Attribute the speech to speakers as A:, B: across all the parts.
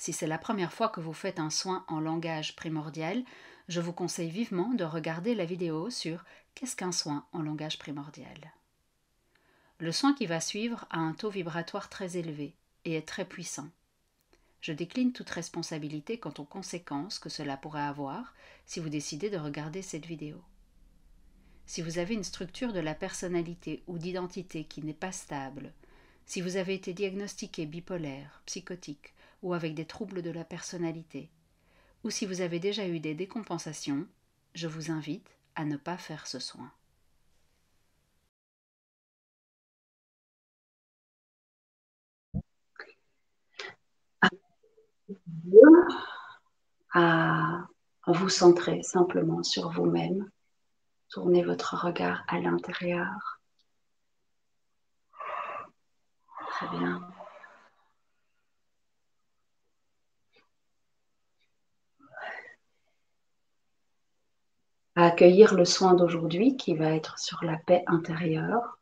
A: Si c'est la première fois que vous faites un soin en langage primordial, je vous conseille vivement de regarder la vidéo sur Qu'est-ce qu'un soin en langage primordial. Le soin qui va suivre a un taux vibratoire très élevé et est très puissant. Je décline toute responsabilité quant aux conséquences que cela pourrait avoir si vous décidez de regarder cette vidéo. Si vous avez une structure de la personnalité ou d'identité qui n'est pas stable, si vous avez été diagnostiqué bipolaire, psychotique ou avec des troubles de la personnalité, ou si vous avez déjà eu des décompensations, je vous invite à ne pas faire ce soin. À vous centrer simplement sur vous-même. Tournez votre regard à l'intérieur. Très bien. À accueillir le soin d'aujourd'hui qui va être sur la paix intérieure.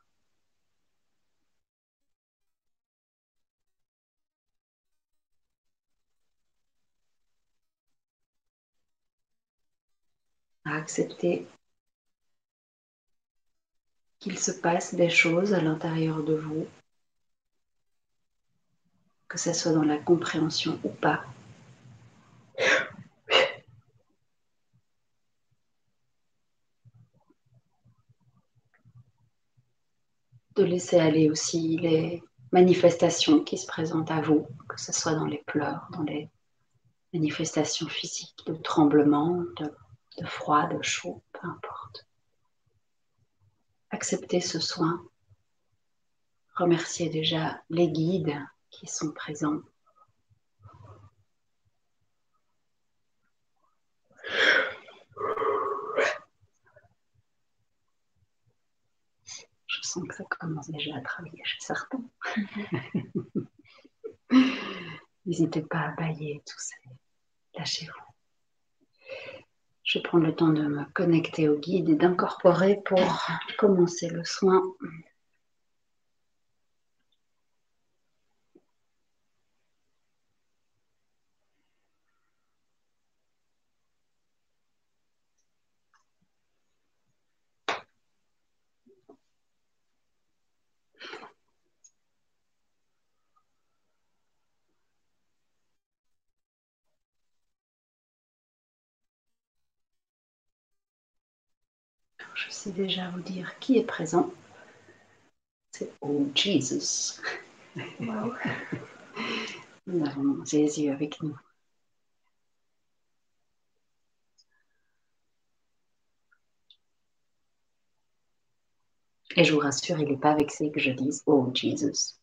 A: À accepter qu'il se passe des choses à l'intérieur de vous, que ce soit dans la compréhension ou pas. De laisser aller aussi les manifestations qui se présentent à vous, que ce soit dans les pleurs, dans les manifestations physiques, de tremblements, de froid, de chaud, peu importe. Acceptez ce soin. Remerciez déjà les guides qui sont présents. Je sens que ça commence déjà à travailler chez certains. N'hésitez pas à bailler tout ça. Lâchez-vous. Je vais prendre le temps de me connecter au guide et d'incorporer pour commencer le soin. Je sais déjà vous dire qui est présent. C'est Oh Jesus. Wow. Nous avons Jésus avec nous. Et je vous rassure, il n'est pas vexé que je dise Oh Jesus.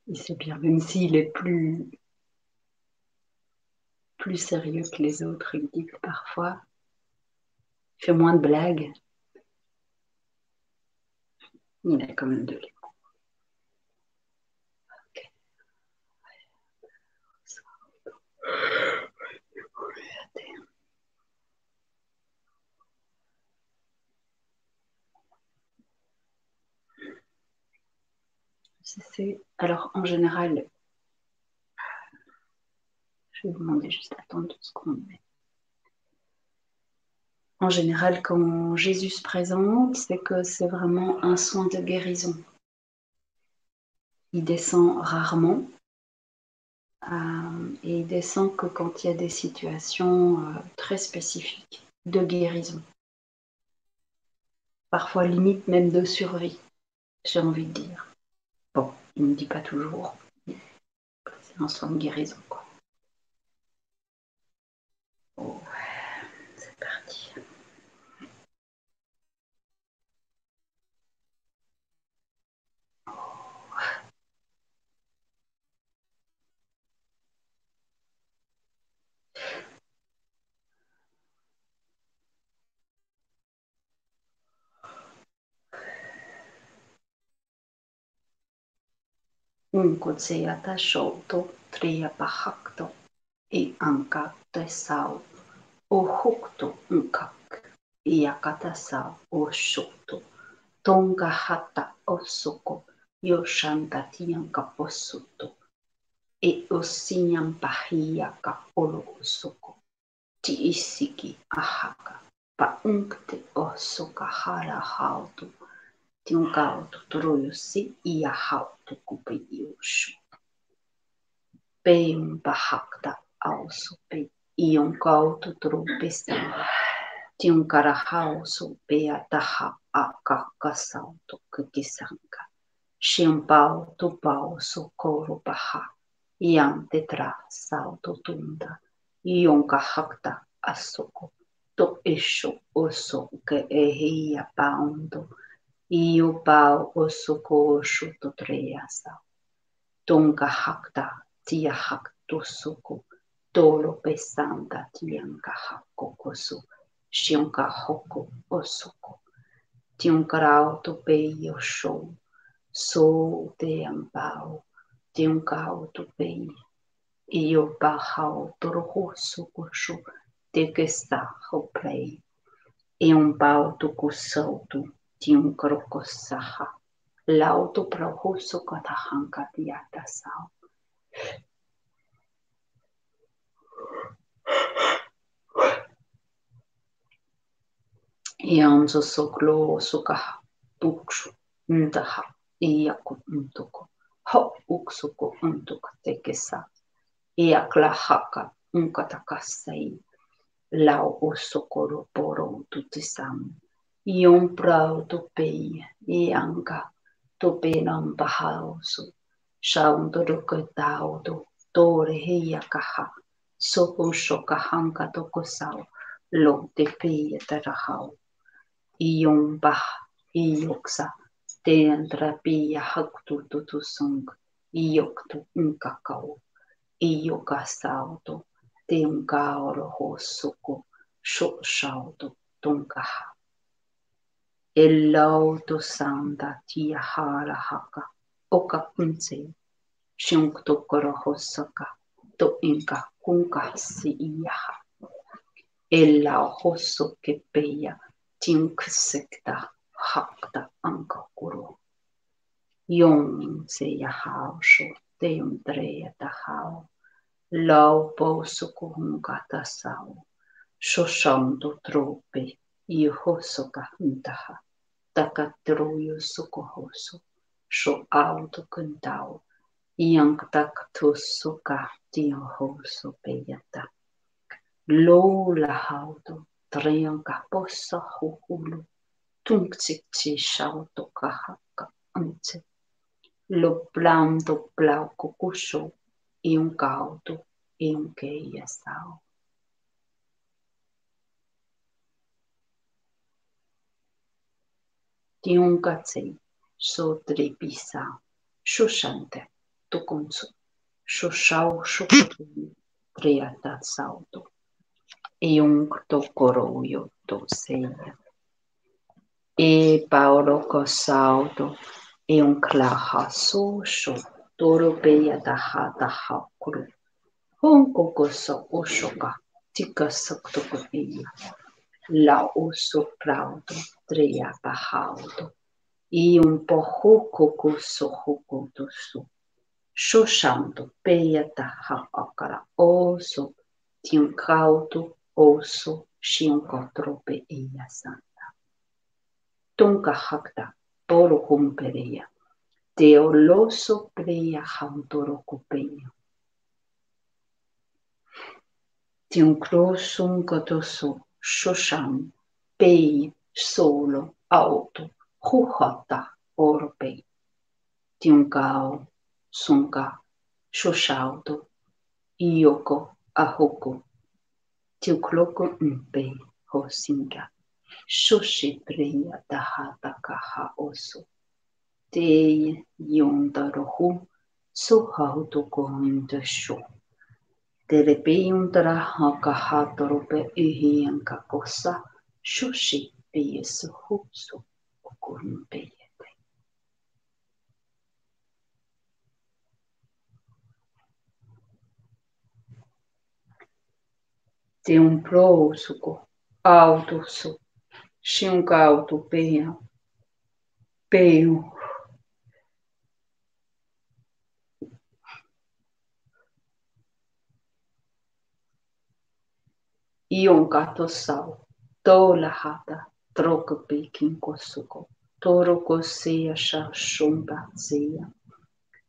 A: Il sait bien, même s'il est plus sérieux que les autres, il dit que parfois, il fait moins de blagues. Il a quand même de l'humour. Alors, en général, je vais vous demander juste d'attendre 2 secondes. En général, quand Jésus se présente, c'est que c'est vraiment un soin de guérison. Il descend rarement. Et il descend que quand il y a des situations très spécifiques de guérison. Parfois limite même de survie, j'ai envie de dire. Bon, il ne me dit pas toujours. C'est un soin de guérison, quoi. Oh, c'est parti. Unkotseyata shoto triapahakto e ankatte sao o hokto unkak iakata sao o shoto tonga hata osoko yoshantatianka posuto
B: e o sinyam pahia ka olo o soko. Ti isiki ahaka. Pa unkte o soka hala hautu. Ti un kautu turuyo si ia hautu kupi iushu. Pe un bahakta ausu pe ion kautu turupisa. Ti un karahausu pe ataha akakasautu kikisanka. Shimpau tu pau socorro baha. Iam tetra salto tunda. Ion kahakta asoko. To isho oso ke ehia paundo. Io pau osoko osho to treasa. Tonga hakta tia hakto soko. Tolo pesanda tianka hako koso. Shionka hoko osoko. Tionkarao to pe yosho. So te ambao, te un cao tu pei, io bahao toroho sukosho, te que sta ho play, e un bao tu kusautu, te un krokosaha, lauto proho sukatahanka tiata sao. E anzo soklo sukaha, tukshu, ndaha, iaku untuko, ho uksuko untuka te que sa. Iaklahaka unkatakasei lau o sokoro poro tutisam. Ion prau to pei ianga to penam bahausu. Shaun to taudo tore heiakaha. Soko shokahanka tokosau lo te pei tarahau. Ion bah ioksa te antrapia haktu tutusung. Ioktu unkakau. Io gasauto, te un gaoro hosuko, shauto, tungaha. E lauto sanda tia hala haka, oka unse, shunk to koro hosaka, to inka kunka si iaha. E lau hoso ke peia, tinksekta, hakta anka kuro. Yon se yahausho, te un drea tahao. Lau poso kuhungata sao, shoshando trope, ihosoka huntaha, takatruyo sukohoso, sho auto kentao, iangtak tusuka tiohoso peyata. Lo la hauto, trianka posa huhulu, tungtsikti shauto kahaka ante. Lo blando blau kukusho, un gaudo e un keia sao. Ti un gatsei, so tripisa, shushante, tukunsu, shushau shukuri, triata sauto, e un tokoroyo to seia. E paolo cosauto, e un klaha susho, toro beia daha kuru. Honko koso oshoka, tika saktoko eia. La osso plaudo, trea bahaudo. E un po hoko koso hoko dosu. Shoshando peia taha akara oso. Tiun kauto oso shinkotrope eia santa. Tonka hakta poro humpereia. Teoloso preia hantoro copeia. Tiun crosum gotoso shoshan pei solo auto huhata oropei. Tiun gao sunga shoshauto ioko ahoko. Tiu cloco impei hosinga. Shoshi preia dahata kaha oso. Te yondarohu suhauto kohinda sho. Te repeiundara haka hatorope ihianka kosa shushi peyesu hupsu okurum peyete. Te un prousuko autosu shiunka auto peia peiu Ionka tosau. Tola hata. Troka pekin kosuko. Toro kosea sha shumba zea.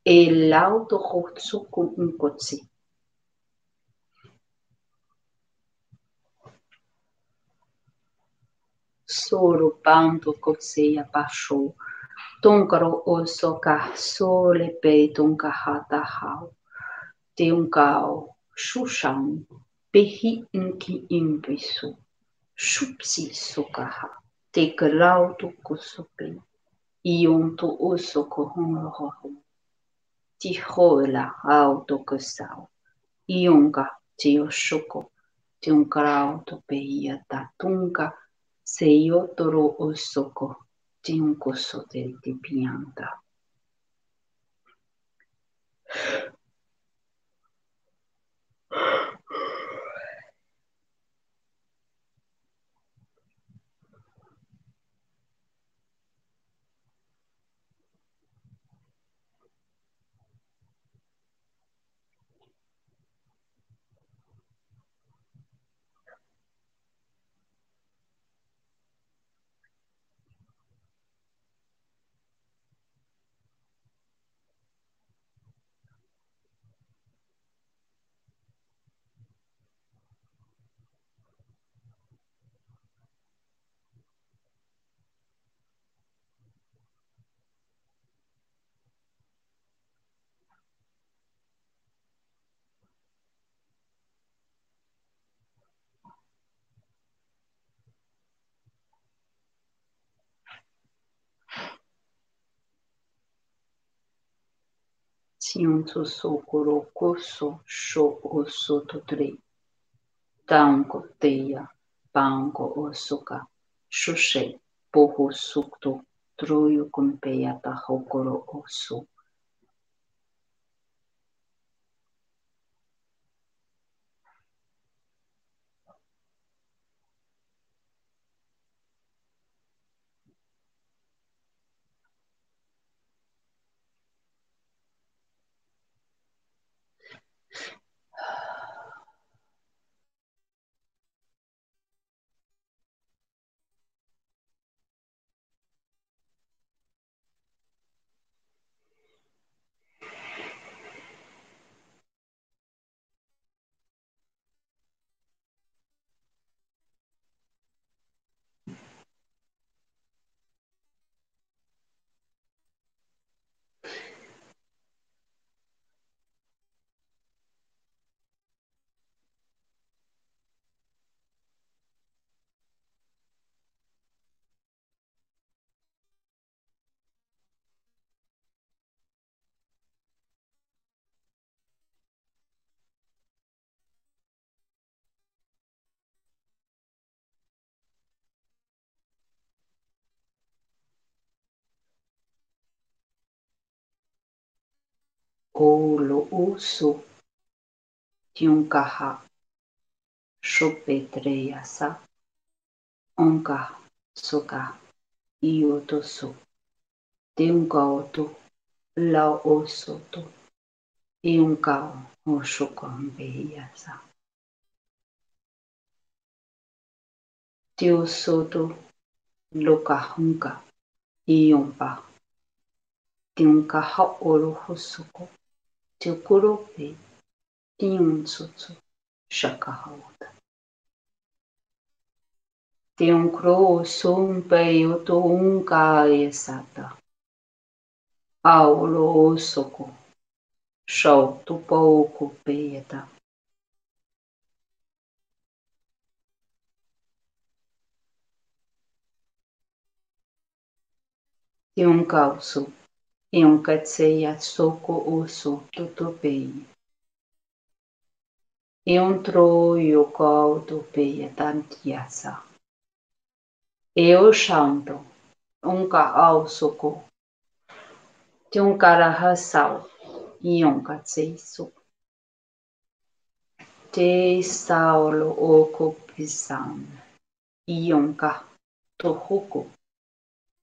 B: E lauto hotsuku unkotsi. Soro panto kosea basho. Tonkaro osoka sole pe tonka hata hao. Teunkao shushan. Pehi inki impisu. Shupsi sokaha. Te grauto kusupe. Ionto osoko honroho. Ti hola auto kusao. Ionga tio shoko. Tion grauto peia tatunga. Seio toro osoko. Tion kosote di pianta. Tion to sokoro koso sho oso totre. Taunko teia. Paunko osoka. Shushe. Poho sukto. Troyo kumpeya ta hokoro oso. O lo oso. Tion kaha. Shope treya sa. Onka soka. Iotoso. Teunka oto. La oso to. Iunkao oshoko mbeya sa. Tio soto. Loka hunka. Iompa. Tiunka haoro hosoko. Tio kurope. Tiun sotso. Shaka haota. Tiun kro sumpe oto unka esata. Aulo osoko. Shau tupouko peeta. Tiun kausu. Iun katseya soko oso tutopei. Iun tro yoko autopeia tantiasa. Eu shanto. Unka au soko. Tiun karahasau. Iun katseisu. Te saulo oko pisan. Iun ka tohoko.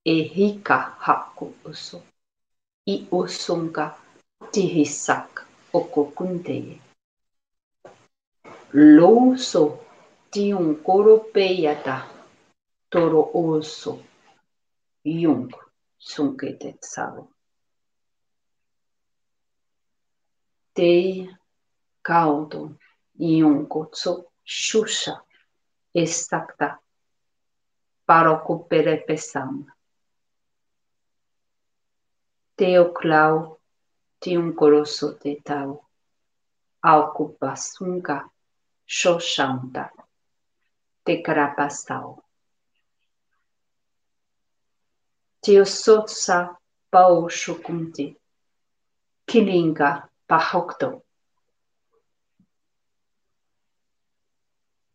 B: E hika haku oso. I osonka tihisak oko kunteye. Loso Tiun koropeyata toro oso yung sunkete tsavo. Te kauto yung kotso shusha exacta para recupere pesam. Teo clau tiun koroso te tau. Aucupasunga shoshanta te karapasau. Teo sotsa pao shukunti. Kilinga pahokto.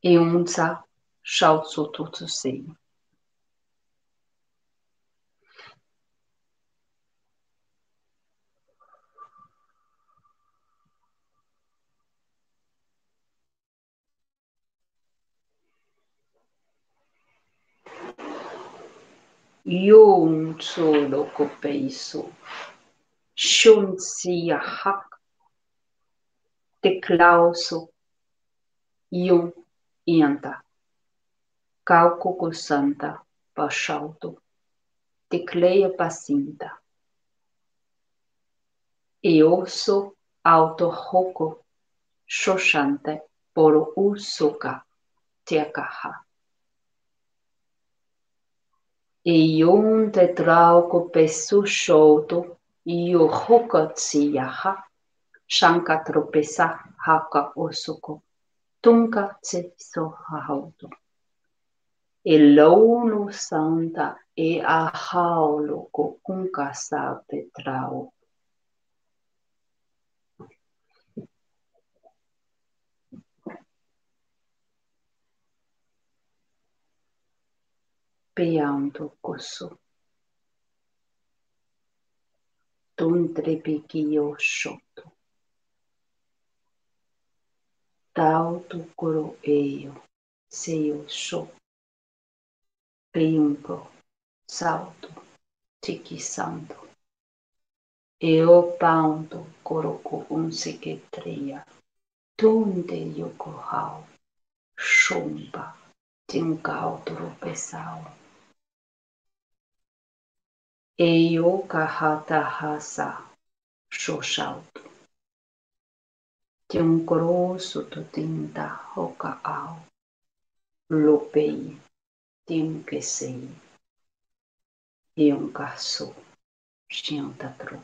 B: Eunza shautsu tutsusi. Yung solo kopeiso. Shunsia hak. Te klauso. Yung ianta. Kaukuku santa pashauto. Te kleia pacinta. E osso auto hoko. Shoshante poro usuka teakaha. E yon te trauko pesu shouto io hoka tsiyaha shanka tropesa haka osuko tunka tse so hauto. E lono santa e a haulo ko kunka sa te trau. Peanto koso. Tuntrepikio shoto. Tauto koro eio. Seio sho. Priunko. Salto. Tiki santo. Eu panto koroko unseketria. Tunde yokohau. Shumba. Tinkau tropesau. Eu kahata hasa. Shoshauto. Tinkoroso tutinda hoka au. Lopei. Tinkesei. Yonkaso. Shintatru.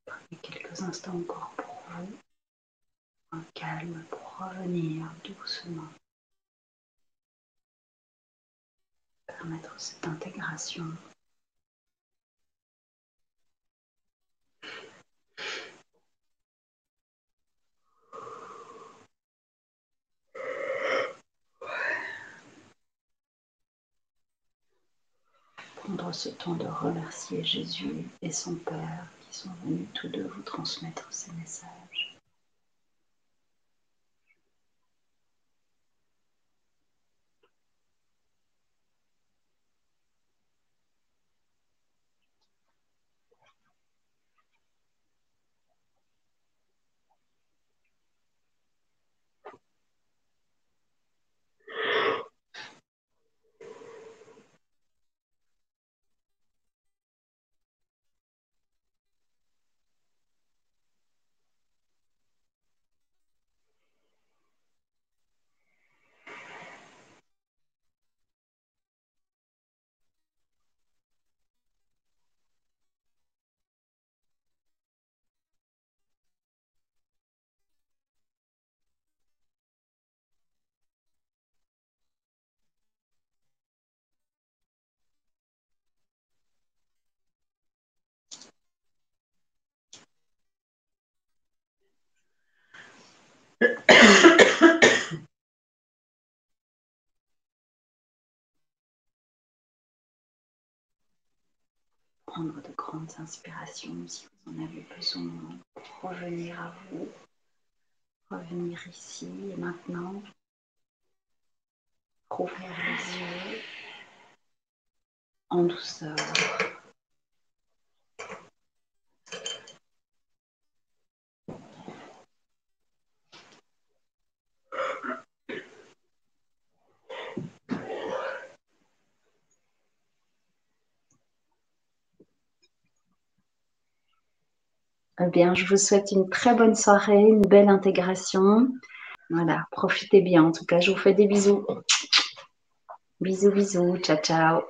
B: Prenez quelques instants encore pour vous, un calme pour revenir doucement, permettre cette intégration. Prendre ce temps de remercier Jésus et son Père qui sont venus tous deux vous transmettre ces messages. Prendre de grandes inspirations si vous en avez besoin pour revenir à vous, revenir ici et maintenant, rouvrir les yeux en douceur. Eh bien, je vous souhaite une très bonne soirée, une belle intégration. Voilà, profitez bien. En tout cas, je vous fais des bisous. Bisous, bisous. Ciao, ciao.